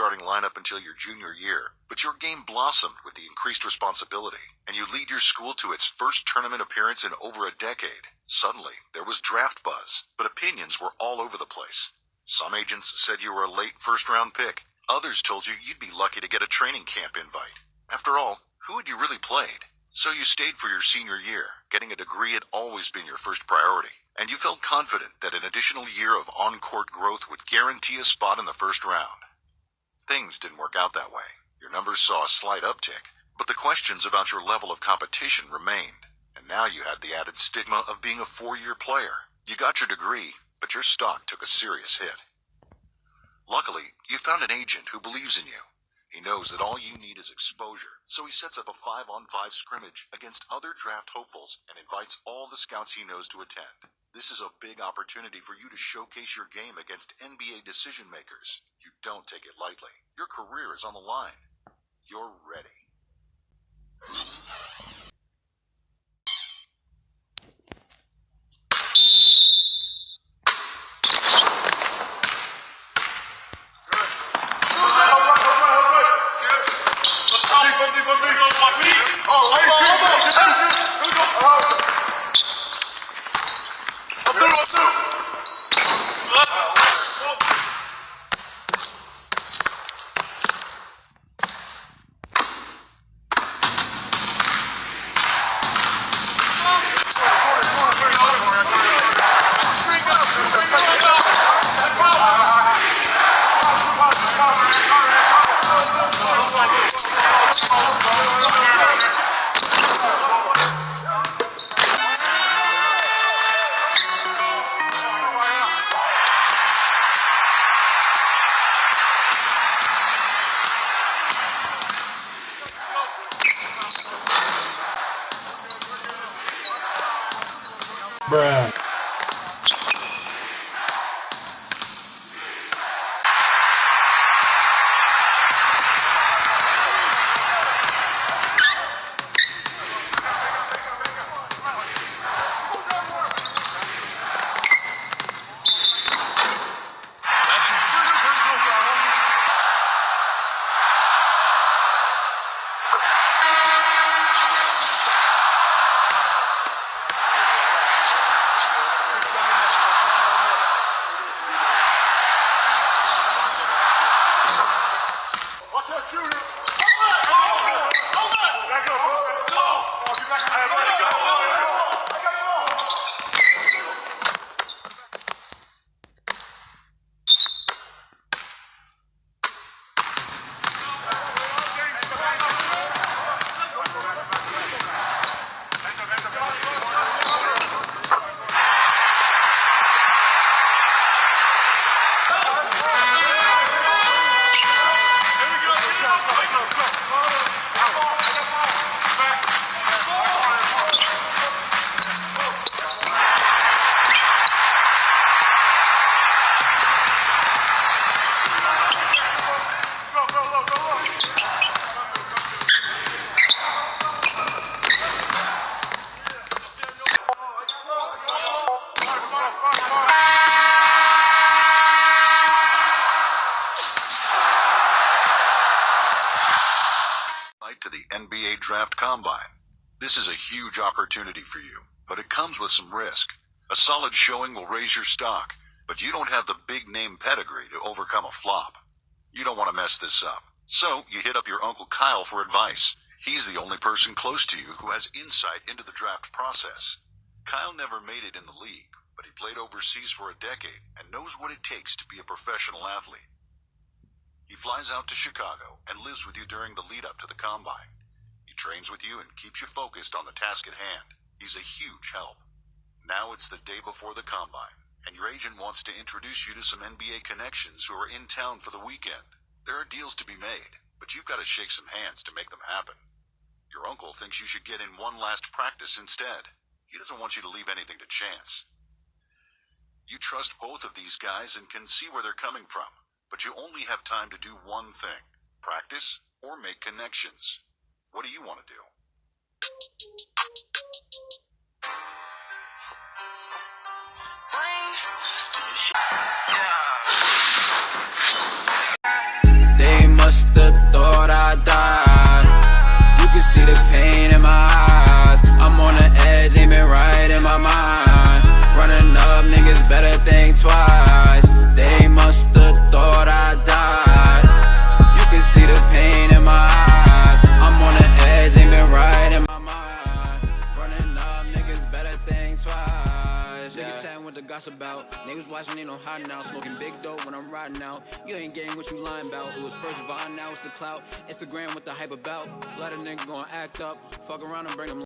starting lineup until your junior year, but your game blossomed with the increased responsibility, and you lead your school to its first tournament appearance in over a decade. Suddenly, there was draft buzz, but opinions were all over the place. Some agents said you were a late first-round pick. Others told you you'd be lucky to get a training camp invite. After all, who had you really played? So you stayed for your senior year. Getting a degree had always been your first priority, and you felt confident that an additional year of on-court growth would guarantee a spot in the first round. Things didn't work out that way. Your numbers saw a slight uptick, but the questions about your level of competition remained, and now you had the added stigma of being a four-year player. You got your degree, but your stock took a serious hit. Luckily, you found an agent who believes in you. He knows that all you need is exposure, so he sets up a 5-on-5 scrimmage against other draft hopefuls and invites all the scouts he knows to attend. This is a big opportunity for you to showcase your game against NBA decision makers. You don't take it lightly. Your career is on the line. You're ready. Bruh. To the NBA Draft Combine. This is a huge opportunity for you, but it comes with some risk. A solid showing will raise your stock, but you don't have the big name pedigree to overcome a flop. You don't want to mess this up, so you hit up your Uncle Kyle for advice. He's the only person close to you who has insight into the draft process. Kyle never made it in the league, but he played overseas for a decade and knows what it takes to be a professional athlete. He flies out to Chicago and lives with you during the lead-up to the Combine. He trains with you and keeps you focused on the task at hand. He's a huge help. Now it's the day before the Combine, and your agent wants to introduce you to some NBA connections who are in town for the weekend. There are deals to be made, but you've got to shake some hands to make them happen. Your uncle thinks you should get in one last practice instead. He doesn't want you to leave anything to chance. You trust both of these guys and can see where they're coming from. But you only have time to do one thing: practice or make connections. What do you want to do? They see the pain in my eyes. I'm on the edge, ain't been right in my mind. Running up, niggas better think twice. They musta thought I died. You can see the pain in my eyes. I'm on the edge, ain't been right in my mind. Running up, niggas better think twice. Niggas chatting with the gossip about. Niggas watching, ain't no hiding out. Smoking big dope when I'm riding out. You ain't getting what you lying about. It was first Vine, now it's the clout. Instagram with the hype about. Let a nigga gon' act up. Fuck around and bring them